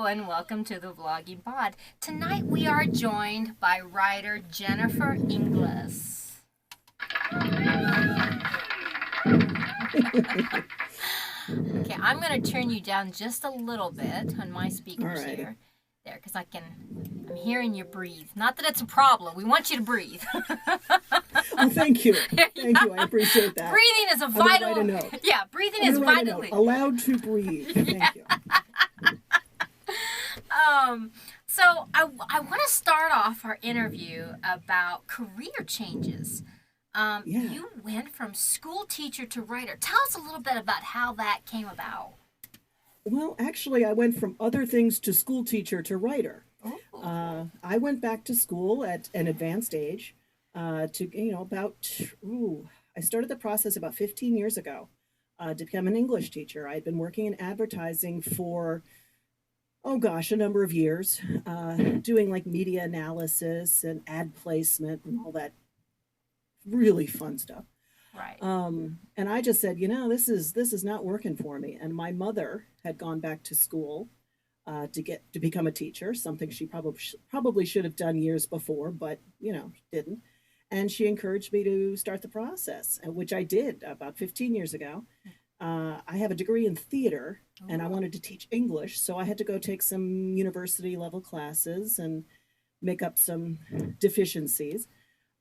and welcome to the Vlogging Pod. Tonight we are joined by writer Jennifer Inglis. Okay, I'm going to turn you down just a little bit on my speakers here. There, because I'm hearing you breathe. Not that it's a problem. We want you to breathe. Oh, thank you. Thank you. I appreciate that. Breathing is a vital. Yeah, breathing is vitally. Allowed to breathe. Thank you. So I want to start off our interview about career changes. You went from school teacher to writer. Tell us a little bit about how that came about. Well, actually, I went from other things to school teacher to writer. I went back to school at an advanced age I started the process about 15 years ago to become an English teacher. I had been working in advertising for, a number of years, doing like media analysis and ad placement and all that really fun stuff. Right. And I just said, this is not working for me. And my mother had gone back to school to become a teacher, something she probably should have done years before, but didn't. And she encouraged me to start the process, which I did about 15 years ago. I have a degree in theater, and I wanted to teach English, so I had to go take some university level classes and make up some deficiencies.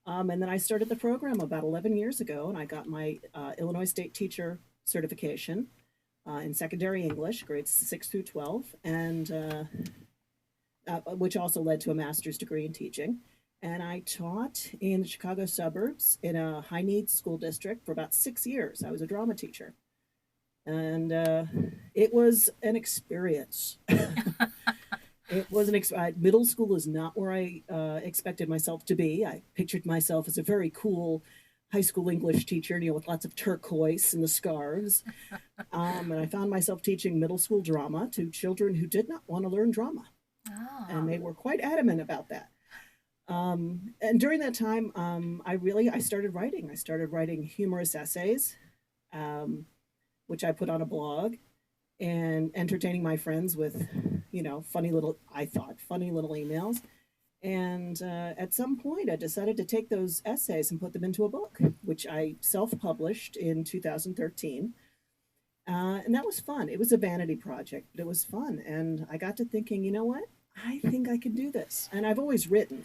And then I started the program about 11 years ago, and I got my Illinois State Teacher certification in secondary English, grades 6 through 12, and which also led to a master's degree in teaching. And I taught in the Chicago suburbs in a high-needs school district for about 6 years. I was a drama teacher. And it was an experience. It was middle school is not where I expected myself to be. I pictured myself as a very cool high school English teacher, with lots of turquoise and the scarves. And I found myself teaching middle school drama to children who did not want to learn drama. Oh. And they were quite adamant about that. And during that time, I started writing. I started writing humorous essays, which I put on a blog, and entertaining my friends with, funny little emails. And at some point, I decided to take those essays and put them into a book, which I self-published in 2013. And that was fun. It was a vanity project, but it was fun. And I got to thinking, you know what? I think I can do this. And I've always written,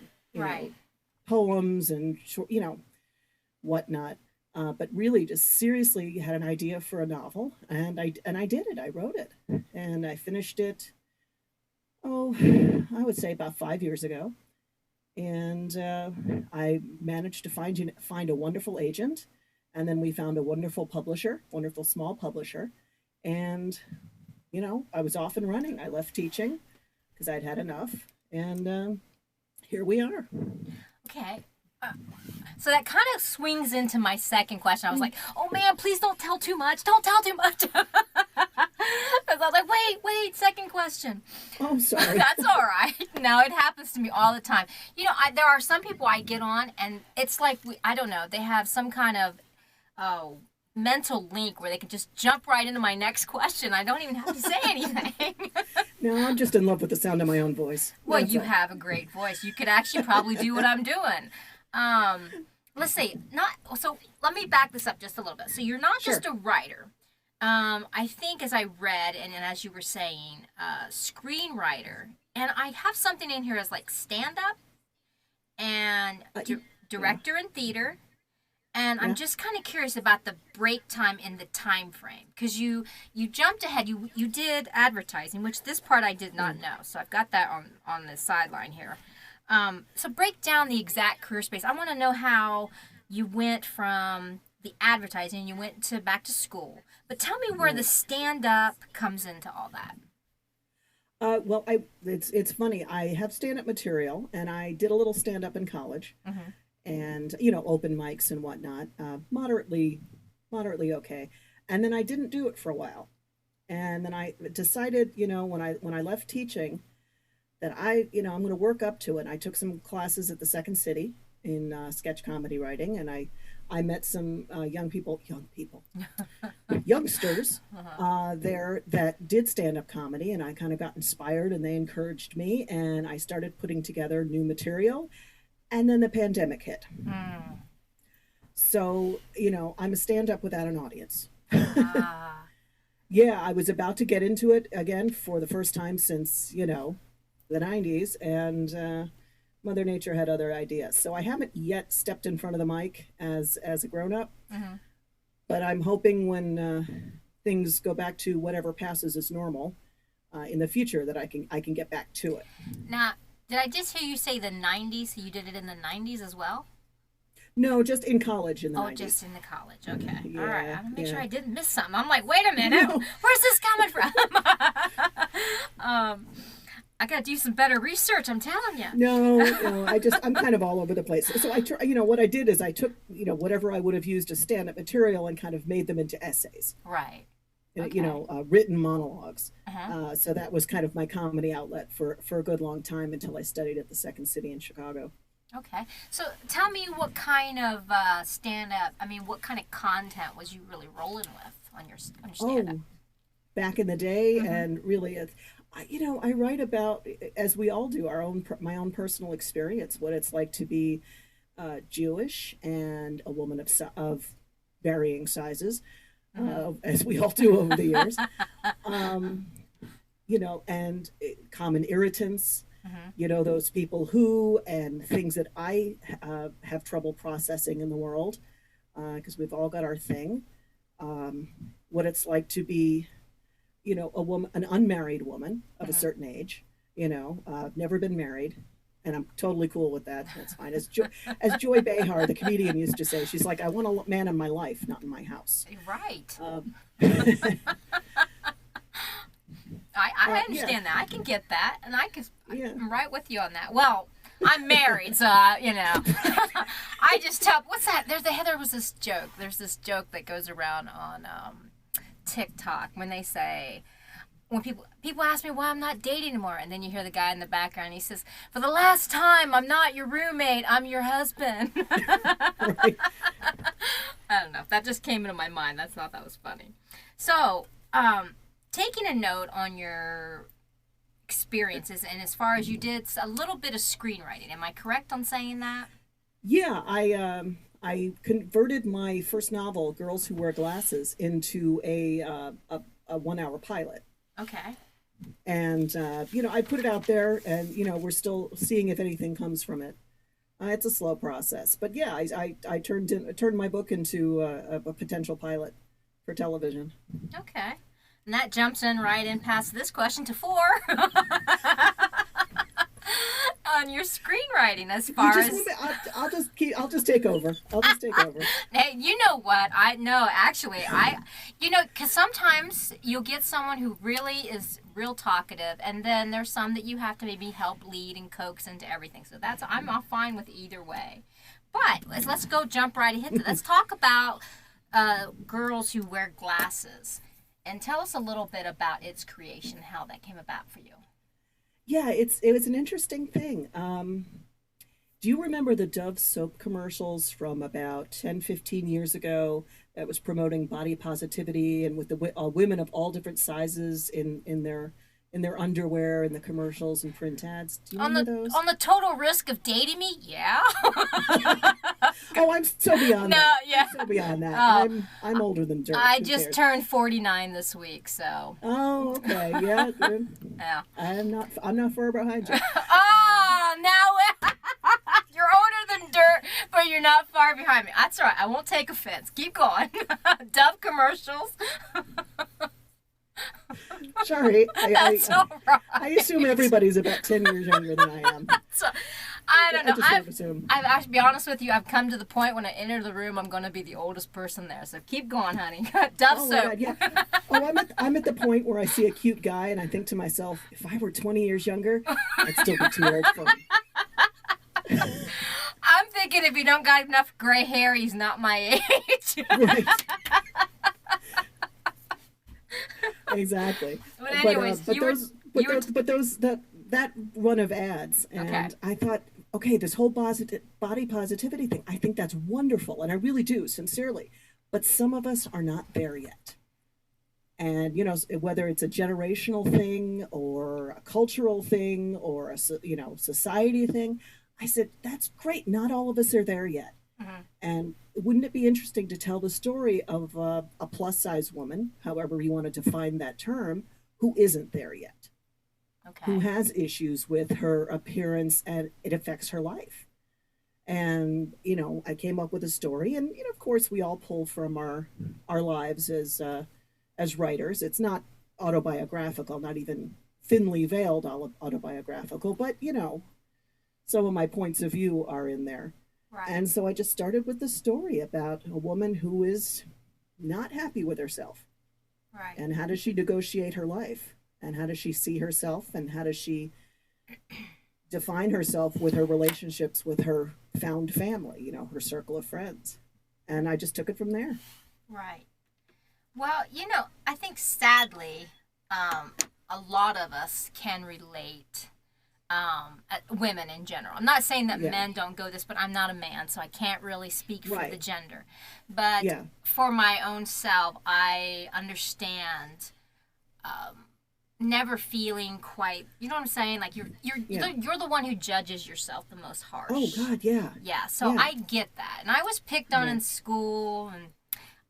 poems and short, whatnot. But really just seriously had an idea for a novel, and I did it. I wrote it, and I finished it, I would say about 5 years ago. And I managed to find a wonderful agent, and then we found a wonderful small publisher. And, I was off and running. I left teaching because I'd had enough, and here we are. Okay. So that kind of swings into my second question. I was like, oh man, please don't tell too much. Don't tell too much. Because I was like, wait, second question. Oh, sorry. That's all right. No, it happens to me all the time. There are some people I get on, and it's like, I don't know, they have some kind of mental link where they can just jump right into my next question. I don't even have to say anything. No, I'm just in love with the sound of my own voice. Well, you have a great voice. You could actually probably do what I'm doing. Let's see. So let me back this up just a little bit. So you're not just a writer. I think as I read and as you were saying, screenwriter, and I have something in here as like stand-up and director in theater. And I'm just kind of curious about the break time in the time frame, because you jumped ahead. You did advertising, which this part I did not know. So I've got that on the sideline here. So break down the exact career space. I want to know how you went from the advertising, you went back to school. But tell me where the stand-up comes into all that. Well, it's funny. I have stand-up material, and I did a little stand-up in college. Mm-hmm. And, open mics and whatnot, moderately okay. And then I didn't do it for a while. And then I decided, when I left teaching, that I'm going to work up to it. I took some classes at the Second City in sketch comedy writing, and I I met some youngsters there that did stand-up comedy, and I kind of got inspired, and they encouraged me, and I started putting together new material, and then the pandemic hit. Mm. So, I'm a stand-up without an audience. Ah. Yeah, I was about to get into it again for the first time since, the 90s, and Mother Nature had other ideas. So I haven't yet stepped in front of the mic as a grown-up, Mm-hmm. but I'm hoping when things go back to whatever passes as normal in the future that I can get back to it. Now, did I just hear you say the 90s? So you did it in the 90s as well? No, just in college in the 90s. Just in the college. Okay. Yeah, All right. I want to make sure yeah. I didn't miss something. I'm like, wait a minute. No. Where's this coming from? I got to do some better research, I'm telling you. No, I'm kind of all over the place. So what I did is I took, whatever I would have used as stand-up material and kind of made them into essays. Right. Okay. Written monologues. Uh-huh. So that was kind of my comedy outlet for a good long time until I studied at the Second City in Chicago. Okay. So tell me what kind of stand-up, what kind of content was you really rolling with on your stand-up? Oh, back in the day, Mm-hmm. and really, I write about, as we all do, my own personal experience, what it's like to be Jewish and a woman of varying sizes, as we all do over the years, and common irritants, those people who, and things that I have trouble processing in the world, because we've all got our thing, what it's like to be a woman, an unmarried woman of a certain age, never been married, and I'm totally cool with that. That's fine. As Joy Behar, the comedian, used to say, she's like, I want a man in my life, not in my house. Right. I understand that. I can get that, and I'm right with you on that. Well, I'm married, so I just tell. What's that? There was this joke. There's this joke that goes around on TikTok when they say, when people ask me why I'm not dating anymore, and then you hear the guy in the background, he says, "For the last time, I'm not your roommate, I'm your husband." Right. I don't know. That just came into my mind. I thought that was funny. So, taking a note on your experiences, and as far as you did a little bit of screenwriting, am I correct on saying that? Yeah, I converted my first novel, Girls Who Wear Glasses, into a 1-hour pilot. Okay. And I put it out there, and we're still seeing if anything comes from it. It's a slow process, but yeah, I turned my book into a potential pilot for television. Okay. And that jumps right in past this question to 4. On your screenwriting, as far as I'll just take over. Hey, you know what? Because sometimes you'll get someone who really is real talkative, and then there's some that you have to maybe help lead and coax into everything. So I'm all fine with either way. But let's go jump right ahead. Let's talk about Girls Who Wear Glasses, and tell us a little bit about its creation, how that came about for you. Yeah, it was an interesting thing. Do you remember the Dove soap commercials from about 10, 15 years ago that was promoting body positivity, and with the women of all different sizes in their underwear in the commercials and print ads? Do you remember those? On the total risk of dating me? Yeah. Oh, I'm so beyond that. Yeah. I'm so beyond that. Oh. I'm older than dirt. I Who just cares? turned 49 this week, so. Oh, okay. Yeah, good. Yeah. I'm not far behind you. Oh, now you're older than dirt, but you're not far behind me. That's all right. I won't take offense. Keep going. Dove commercials. Sorry. That's all right. I assume everybody's about 10 years younger than I am. So, I don't know. I just assume. I've to be honest with you, I've come to the point when I enter the room, I'm going to be the oldest person there. So keep going, honey. Dove Oh soap. my God, yeah. Oh, I'm at the point where I see a cute guy and I think to myself, if I were 20 years younger, I'd still be too old for him. I'm thinking if he don't got enough gray hair, he's not my age. Right. Exactly. But anyways, those that run of ads, Okay. and I thought, okay, this whole body positivity thing, I think that's wonderful, and I really do, sincerely. But some of us are not there yet. And whether it's a generational thing or a cultural thing or a society thing, I said that's great. Not all of us are there yet. Hmm. And wouldn't it be interesting to tell the story of a plus size woman, however you want to define that term, who isn't there yet, who Okay. has issues with her appearance and it affects her life? And I came up with a story, and of course we all pull from our lives as writers. It's not autobiographical, not even thinly veiled autobiographical, but some of my points of view are in there. Right. And so I just started with the story about a woman who is not happy with herself. Right. And how does she negotiate her life? And how does she see herself? And how does she define herself with her relationships with her found family, her circle of friends? And I just took it from there. Right. Well, I think sadly, a lot of us can relate. Women in general. I'm not saying that Yeah. men don't go this, but I'm not a man, so I can't really speak for the Right. gender. But Yeah. for my own self, I understand never feeling quite. You know what I'm saying? Like Yeah. you're the one who judges yourself the most Oh harsh. God, yeah. Yeah, so Yeah. I get that, and I was picked on Yeah. in school, and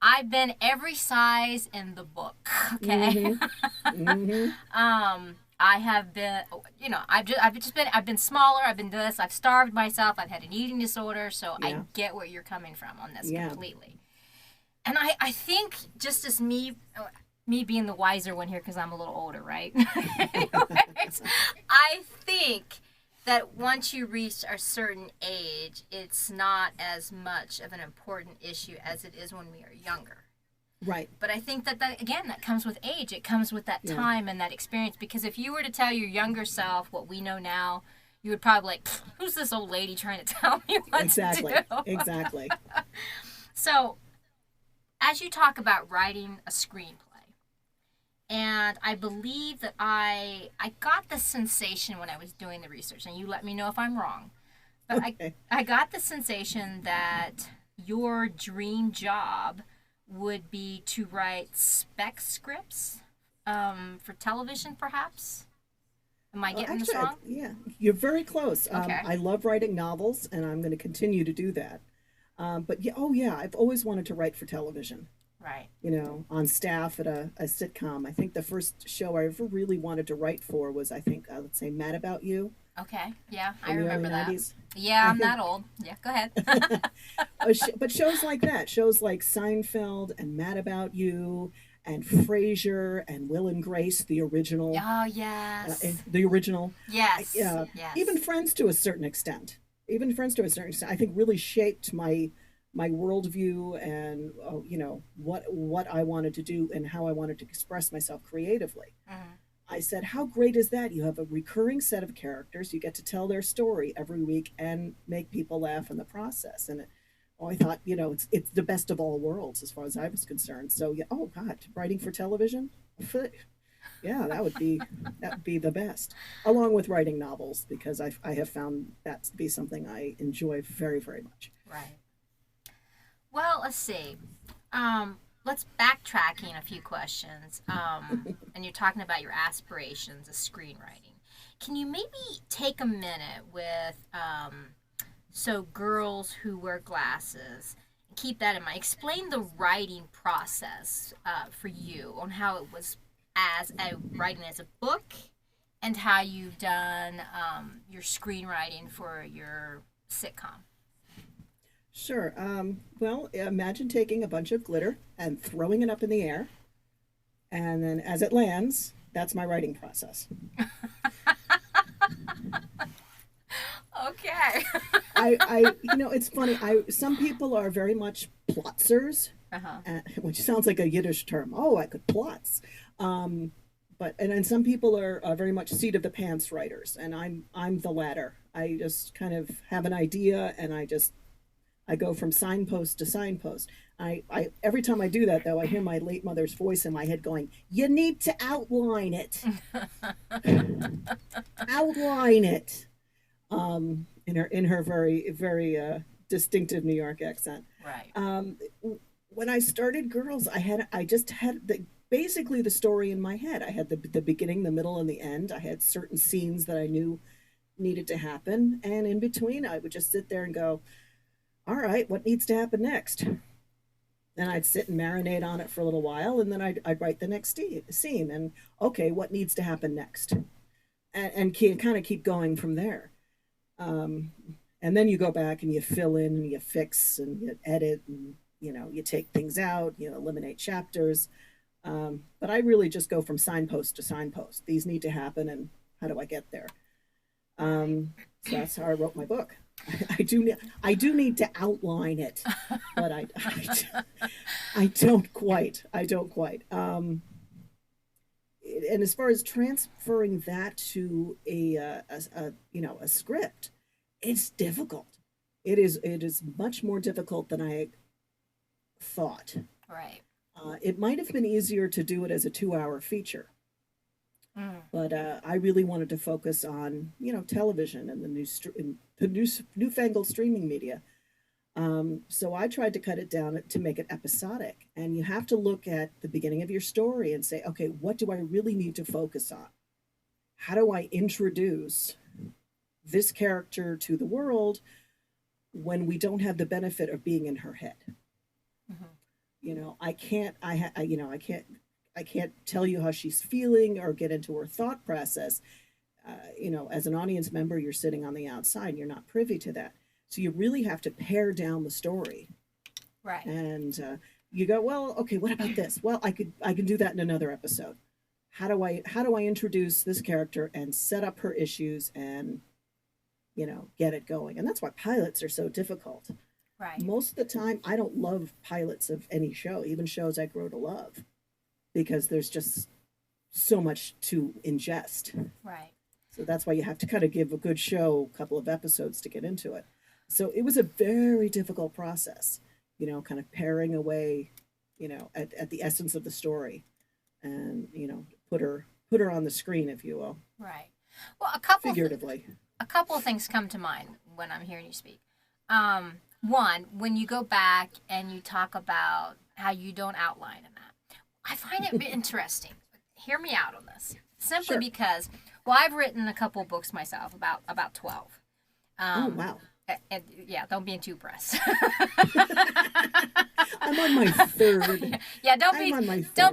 I've been every size in the book. Okay. Mhm. Mhm. I have been, I've been smaller. I've been this. I've starved myself. I've had an eating disorder. So I Yeah. get where you're coming from on this Yeah. completely. And I think just as me being the wiser one here because I'm a little older, right? Anyways, I think that once you reach a certain age, it's not as much of an important issue as it is when we are younger. Right. But I think that again, that comes with age. It comes with that Yeah. time and that experience. Because if you were to tell your younger self what we know now, you would probably like, who's this old lady trying to tell me what Exactly. to do? Exactly. So, as you talk about writing a screenplay, and I believe that I got the sensation when I was doing the research, and you let me know if I'm wrong, but Okay. I got the sensation that your dream job would be to write spec scripts for television, perhaps. Am I getting this Actually, wrong? yeah, you're very close. Okay. I love writing novels, and I'm going to continue to do that. But yeah, oh yeah, I've always wanted to write for television. Right. On staff at a sitcom. I think the first show I ever really wanted to write for was, I think, let's say, Mad About You Okay. Yeah, I in the early remember that. 90s. Yeah, I I'm think, that old. Yeah, go ahead. but shows like that, shows like Seinfeld and Mad About You and Frasier and Will and Grace, the original, Oh, yes. the original, Yes. even Yes. Friends to a certain extent. Even Friends to a certain extent, I think really shaped my worldview and what I wanted to do and how I wanted to express myself creatively. Mhm. I said, how great is that? You have a recurring set of characters. You get to tell their story every week and make people laugh in the process. And I thought, it's the best of all worlds as far as I was concerned. So yeah, oh God, writing for television, yeah, that would be the best. Along with writing novels, because I have found that to be something I enjoy very, very much. Right. Well, let's see. Let's backtracking a few questions. And you're talking about your aspirations of screenwriting. Can you maybe take a minute with so girls who wear glasses? Keep that in mind. Explain the writing process for you on how it was as a writing as a book, and how you've done your screenwriting for your sitcom. Sure. Well, imagine taking a bunch of glitter and throwing it up in the air, and then as it lands, that's my writing process. Okay. It's funny. Some people are very much plotzers, Uh-huh. which sounds like a Yiddish term. Oh, I could plots. But then some people are very much seat of the pants writers, and I'm the latter. I just kind of have an idea, and I go from signpost to signpost. I every time I do that though, I hear my late mother's voice in my head going, "You need to outline it, outline it." In her very very distinctive New York accent. Right. When I started Girls, I just had basically the story in my head. I had the beginning, the middle, and the end. I had certain scenes that I knew needed to happen, and in between, I would just sit there and go, "All right, what needs to happen next?" Then I'd sit and marinate on it for a little while, and then I'd write the next scene. And okay, what needs to happen next? And kind of keep going from there. Um, and then you go back and you fill in and you fix and you edit and you take things out, you eliminate chapters. But I really just go from signpost to signpost. These need to happen, and how do I get there? So that's how I wrote my book. I do need to outline it, but I don't quite. I don't quite. And as far as transferring that to a script, it's difficult. It is much more difficult than I thought. Right. It might have been easier to do it as a 2-hour feature, but I really wanted to focus on television and the newfangled streaming media. So I tried to cut it down to make it episodic, and you have to look at the beginning of your story and say, okay, what do I really need to focus on? How do I introduce this character to the world when we don't have the benefit of being in her head? Mm-hmm. I can't. I can't tell you how she's feeling or get into her thought process. As an audience member, you're sitting on the outside. You're not privy to that. So you really have to pare down the story. Right. And you go, well, okay, what about this? Well, I can do that in another episode. How do I introduce this character and set up her issues and get it going? And that's why pilots are so difficult. Right. Most of the time, I don't love pilots of any show, even shows I grow to love, because there's just so much to ingest. Right. So that's why you have to kind of give a good show a couple of episodes to get into it. So it was a very difficult process, kind of paring away, at the essence of the story, and put her on the screen, if you will. Right. Well, figuratively. A couple of things come to mind when I'm hearing you speak. One, when you go back and you talk about how you don't outline in that, I find it interesting. Hear me out on this. Simply Sure. Because, well, I've written a couple of books myself, about 12. Oh, wow. And yeah, don't be too impressed. I'm on my third. Yeah, don't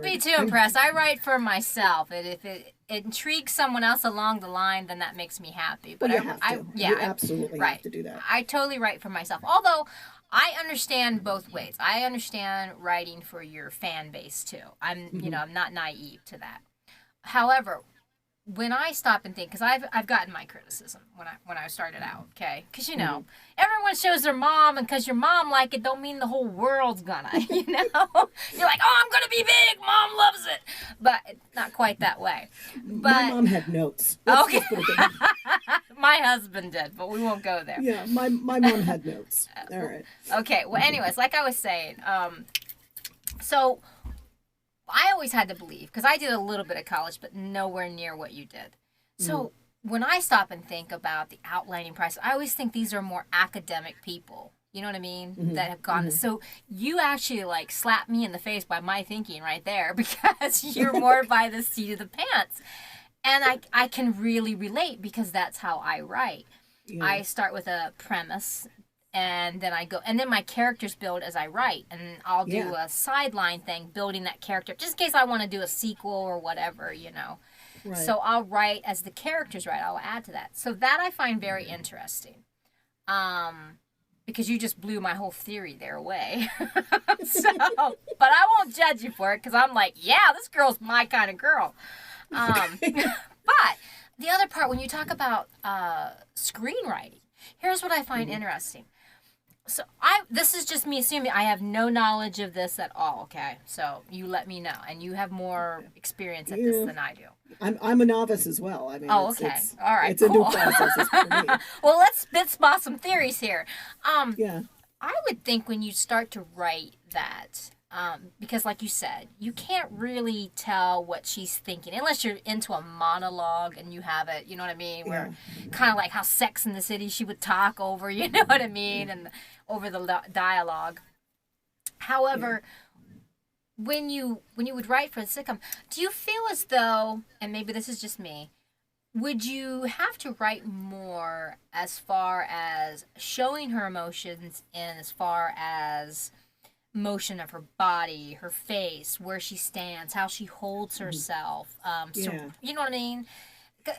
be too impressed. I write for myself, and if it intrigues someone else along the line, then that makes me happy. But you have to. You absolutely have to do that. I totally write for myself. Although I understand both ways. I understand writing for your fan base too. I'm not naive to that. However, when I stop and think, because I've gotten my criticism when I started out, okay? Because everyone shows their mom, and because your mom like it, don't mean the whole world's gonna, You're like, oh, I'm gonna be big, mom loves it, but not quite that way. But my mom had notes. Okay, my husband did, but we won't go there. Yeah, my mom had notes. All right. Okay. Well, anyways, like I was saying, so I always had to believe, because I did a little bit of college, but nowhere near what you did. So when I stop and think about the outlining process, I always think these are more academic people. You know what I mean? Mm-hmm. That have gone. Mm-hmm. So you actually slapped me in the face by my thinking right there, because you're more by the seat of the pants. And I can really relate, because that's how I write. Yeah. I start with a premise, and then I go, and then my characters build as I write, and I'll do a sideline thing, building that character, just in case I want to do a sequel or whatever, Right. So I'll write as the characters write. I'll add to that. So that I find very interesting, because you just blew my whole theory there away. But I won't judge you for it, because I'm like, yeah, this girl's my kind of girl. But the other part, when you talk about screenwriting, here's what I find interesting. So this is just me assuming. I have no knowledge of this at all, okay? So you let me know, and you have more experience at this than I do. I'm a novice as well. I mean, all right, it's cool. A new process for me. Well, let's spit some theories here. I would think when you start to write that, because like you said, you can't really tell what she's thinking unless you're into a monologue and you have it, you know what I mean? Yeah. Where kind of like how Sex in the City, she would talk over, you know what I mean? And over the dialogue. Yeah. However, when you would write for a sitcom, do you feel as though, and maybe this is just me, would you have to write more as far as showing her emotions and as far as motion of her body, her face, where she stands, how she holds herself? So Yeah. you know what I mean?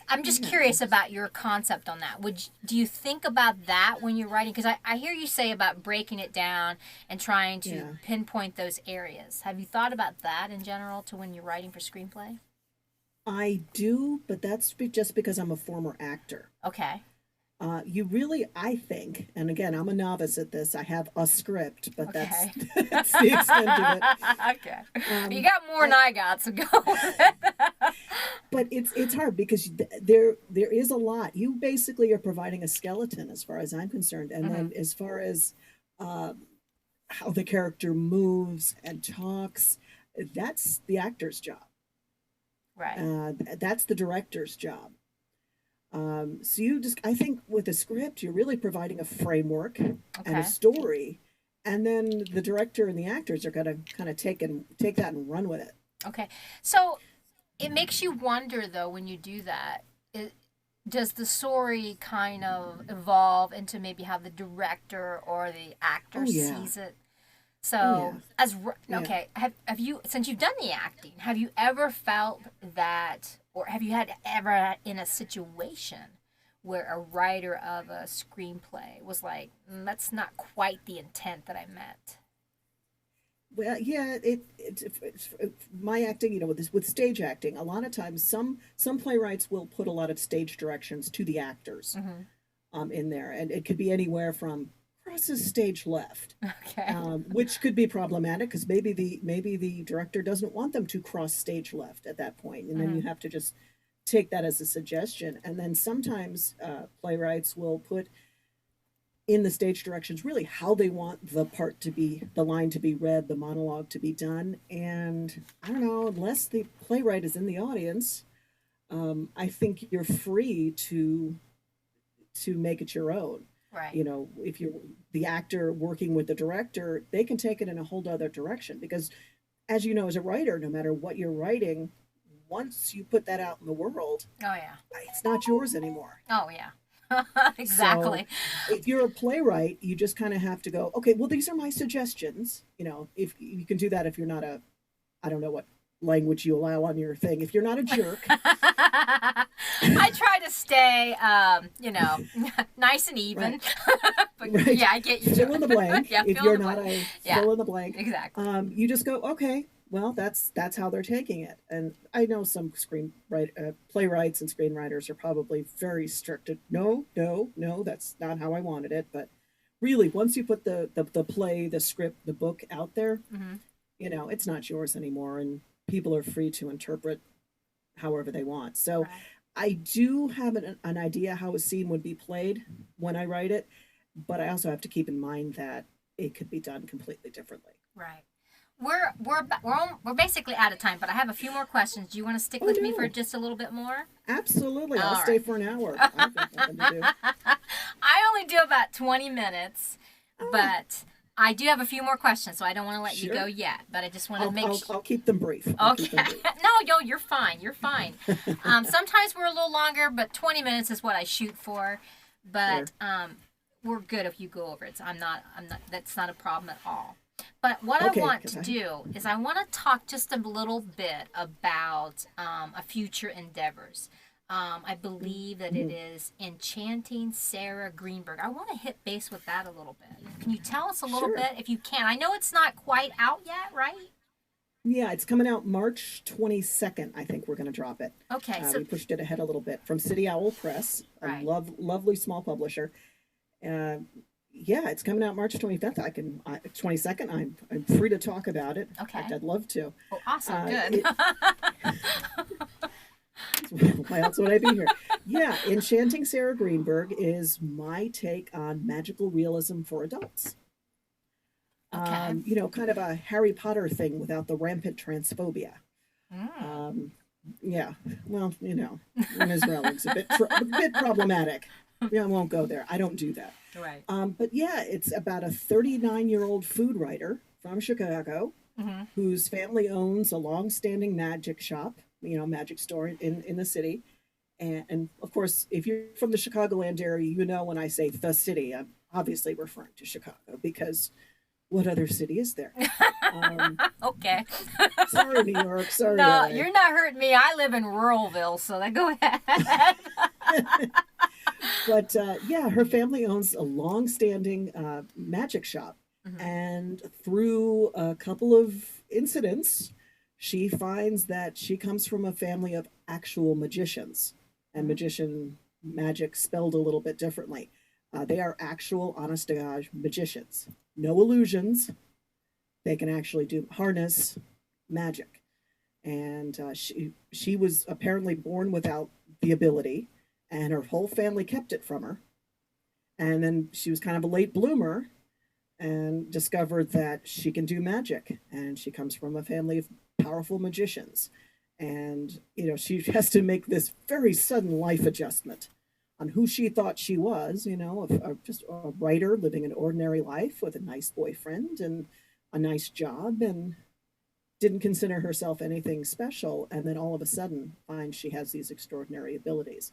I'm just Yeah. curious about your concept on that. Do you think about that when you're writing? Because I hear you say about breaking it down and trying to Yeah. pinpoint those areas. Have you thought about that in general to when you're writing for screenplay? I do, but that's just because I'm a former actor. Okay. You really, I think, and again, I'm a novice at this. I have a script, but that's Okay. that's the extent of it. Okay. You Um, got more than I, I got, so go with it. but it's hard because there is a lot. You basically are providing a skeleton, as far as I'm concerned, and Hmm. then as far as uh, how the character moves and talks, that's the actor's job. Right. That's the director's job. So you just, I think, with a script, you're really providing a framework and a Okay. story, and then the director and the actors are gonna kind of take that and run with it. Okay. So it makes you wonder, though, when you do that. It, does the story kind of evolve into maybe how the director or the actor Oh yeah, sees it? oh yeah, So, yeah. okay, have you, since you've done the acting, have you ever felt that, or have you had ever in a situation where a writer of a screenplay was like, that's not quite the intent that I meant? Well, yeah. My acting, with stage acting. A lot of times, some playwrights will put a lot of stage directions to the actors Mm-hmm. in there, and it could be anywhere from crosses stage left, Okay. which could be problematic because maybe the director doesn't want them to cross stage left at that point, and then Mm-hmm. you have to just take that as a suggestion. And then sometimes playwrights will put in the stage directions really how they want the line to be read, the monologue to be done. And I don't know, unless the playwright is in the audience, I think you're free to make it your own. Right. If you're the actor working with the director, they can take it in a whole other direction because, as you know, as a writer, no matter what you're writing, once you put that out in the world, Oh, yeah. it's not yours anymore. Oh, yeah. So Exactly. if you're a playwright, you just kind of have to go, okay, well, these are my suggestions. If you can do that, if you're not I don't know what language you allow on your thing. If you're not a jerk, I try to stay, nice and right, even. But right, yeah, I get you, fill Joe. in the blank. Yeah, If fill in you're the not blank. a Yeah, fill in the blank, exactly. you just go, okay, well, that's how they're taking it. And I know some playwrights and screenwriters are probably very strict. No, no, no, that's not how I wanted it. But really, once you put the play, the script, the book out there, Hmm. it's not yours anymore, and people are free to interpret however they want. So Right, I do have an idea how a scene would be played when I write it, but I also have to keep in mind that it could be done completely differently. right. We're basically out of time, but I have a few more questions. Do you want to stick Oh with me for no, just a little bit more? absolutely. I'll All stay right. for an hour. I've got nothing to do. I only do about 20 minutes, Ah, but I do have a few more questions, so I don't want to let you go sure. yet. But I just want to I'll, make I'll, sure. I'll keep them brief. I'll keep Okay. them brief. No, yo, you're fine. You're fine. Sometimes we're a little longer, but 20 minutes is what I shoot for. Sure. But we're good if you go over it. So I'm not. That's not a problem at all. But what I Okay, want because to I. do is I want to talk just a little bit about a future endeavors. I believe that it Mhm. is Enchanting Sarah Greenberg. I want to hit base with that a little bit. Can you tell us a little Sure. bit if you can? I know it's not quite out yet, right? Yeah, it's coming out March 22nd. I think we're going to drop it. Okay, so We pushed it ahead a little bit from City Owl Press, a right. lovely small publisher. Uh, yeah, it's coming out March 25th. 22nd. I'm free to talk about it. In Okay. fact, I'd love to. Oh, awesome. Uh, Good. it, why else would I be here? Yeah, Enchanting Sarah Greenberg is my take on magical realism for adults. Okay. Kind of a Harry Potter thing without the rampant transphobia. Mm. Um, yeah, well, Ms. Rowling's a bit problematic. Yeah, I won't go there. I don't do that. Right. But yeah, it's about a 39-year-old food writer from Chicago Mm-hmm. whose family owns a long-standing magic shop, magic store in the city. And of course, if you're from the Chicagoland area, when I say the city, I'm obviously referring to Chicago because what other city is there? Um, Okay. Sorry, New York. Sorry, No, LA. you're not hurting me. I live in Ruralville, so then go ahead. But yeah, her family owns a long-standing magic shop, Mm-hmm. and through a couple of incidents, she finds that she comes from a family of actual magicians, and Mm-hmm. magician magic spelled a little bit differently. They are actual, honest to God magicians. No illusions. They can actually do harness magic, and she was apparently born without the ability, and her whole family kept it from her. And then she was kind of a late bloomer and discovered that she can do magic, and she comes from a family of powerful magicians. And she has to make this very sudden life adjustment on who she thought she was, just a writer living an ordinary life with a nice boyfriend and a nice job, and didn't consider herself anything special, and then all of a sudden finds she has these extraordinary abilities.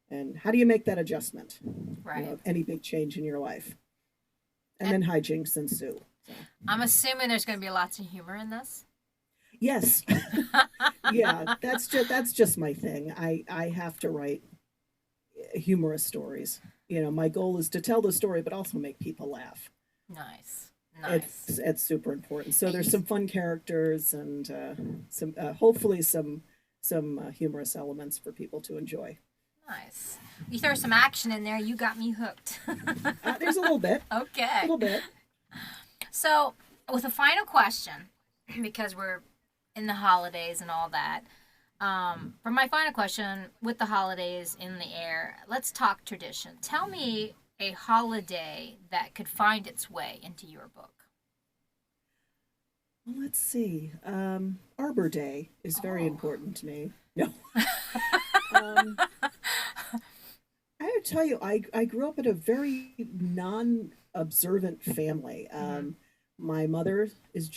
And how do you make that adjustment? Right. Any big change in your life, and And then hijinks ensue. So, I'm assuming there's going to be lots of humor in this. yes, yeah, that's just my thing. I have to write humorous stories. My goal is to tell the story, but also make people laugh. Nice. It's Nice. it's super important. So And there's some fun characters and some hopefully some humorous elements for people to enjoy. nice. You throw some action in there, you got me hooked. There's a little bit, a Okay. little bit. So, with a final question, because we're in the holidays and all that, for my final question, with the holidays in the air, let's talk tradition. Tell me a holiday that could find its way into your book. Well, let's see. Arbor Day is very Oh. important to me. No, um, I have to tell you, I grew up in a very non-observant family. Mm-hmm. My mother was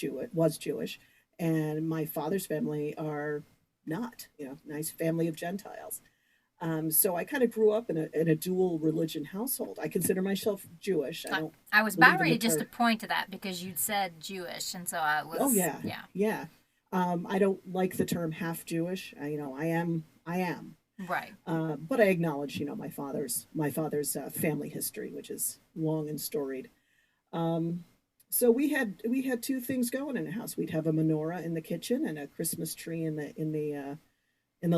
Jewish, and my father's family are not. Nice family of Gentiles. So I kind of grew up in a dual religion household. I consider myself Jewish. I I, don't I was about believe in ready the just to term. point to that because you'd said Jewish, and so I Oh was, yeah, yeah. yeah. I don't like the term half Jewish. I am. Right. But I acknowledge, my father's family history, which is long and storied. Um, so we had two things going in the house. We'd have a menorah in the kitchen and a Christmas tree in the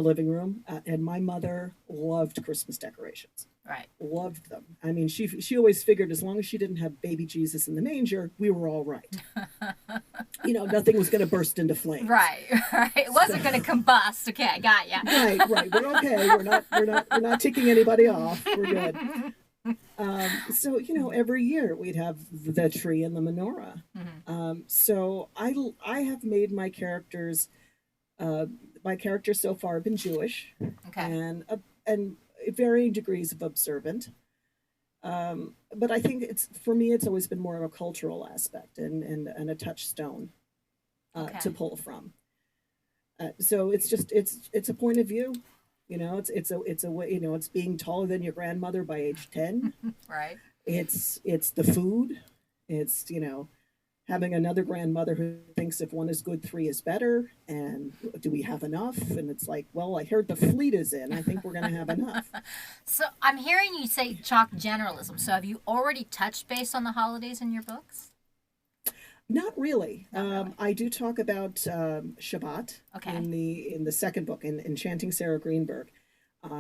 living room. And my mother loved Christmas decorations. Right. Loved them. I mean, she always figured as long as she didn't have baby Jesus in the manger, we were all right. Nothing was going to burst into flames. Right. Right. It So, wasn't going to combust. Okay, I got ya. right. We're okay. We're not ticking anybody off. We're good. So every year we'd have the tree and the menorah. Mhm. So I have made uh, my characters so far have been Jewish, Okay. and varying degrees of observant. But I think for me it's always been more of a cultural aspect and a touchstone Okay. to pull from. So it's a point of view. It's a way. It's being taller than your grandmother by age 10. Right. It's the food. It's having another grandmother who thinks if one is good, three is better. And do we have enough? And it's like, well, I heard the fleet is in. I think we're going to have enough. So I'm hearing you say chalk generalism. So have you already touched base on the holidays in your books? Not really. Not really. I do talk about Shabbat Okay. in the second book in Enchanting Sarah Greenberg.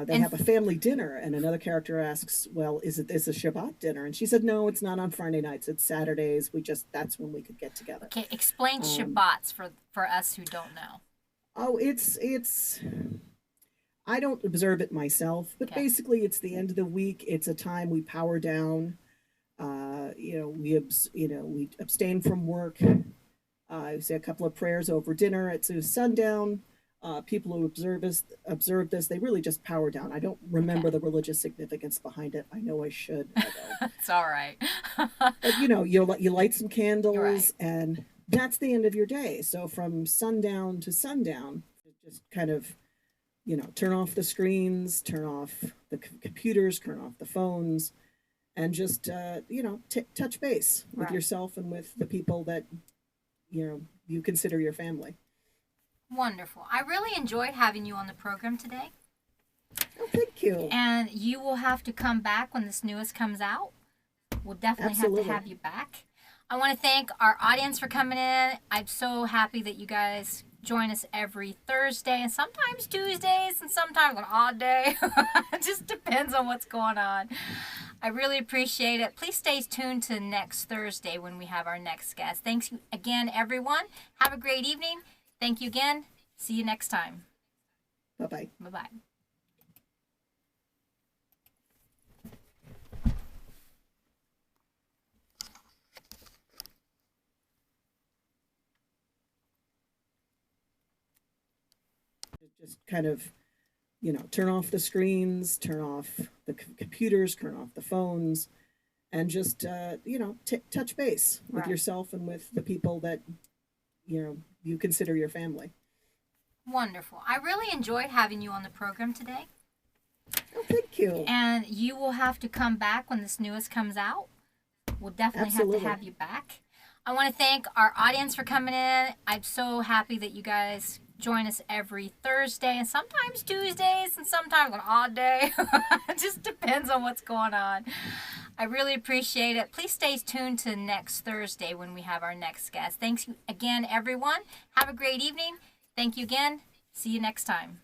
They And have a family dinner, and another character asks, "Well, is it this a Shabbat dinner?" And she said, "No, it's not on Friday nights. It's Saturdays. That's when we could get together." okay, explain Um, Shabbats for us who don't know. oh, it's. I don't observe it myself, but Okay. basically, it's the end of the week. It's a time we power down. we abstain from work. I say a couple of prayers over dinner at sundown. People who observe this, they really just power down. I don't remember Okay. the religious significance behind it. I know I should, although. It's all right. But you light some Right. candles, and that's the end of your day. So from sundown to sundown, just kind of turn off the screens, turn off the computers, turn off the phones, and just touch base with Right. yourself and with the people that you consider your family. Wonderful. I really enjoyed having you on the program today. Oh, thank you. And you will have to come back when this newest comes out. We'll definitely have Absolutely. to have you back. I want to thank our audience for coming in. I'm so happy that you guys join us every Thursday and sometimes Tuesdays and sometimes an odd day. It just depends on what's going on. I really appreciate it. Please stay tuned to next Thursday when we have our next guest. Thanks again, everyone. Have a great evening. Thank you again. See you next time. Bye bye. Bye bye. Just kind of turn off the screens, turn off the computers, turn off the phones, and just touch base with Right. yourself and with the people that you consider your family. Wonderful. I really enjoyed having you on the program today. Oh, thank you. And you will have to come back when this newest comes out. We'll definitely Absolutely. have to have you back. I want to thank our audience for coming in. I'm so happy that you guys join us every Thursday and sometimes Tuesdays and sometimes an odd day. It just depends on what's going on. I really appreciate it. Please stay tuned to next Thursday when we have our next guest. Thanks again, everyone. Have a great evening. Thank you again. See you next time.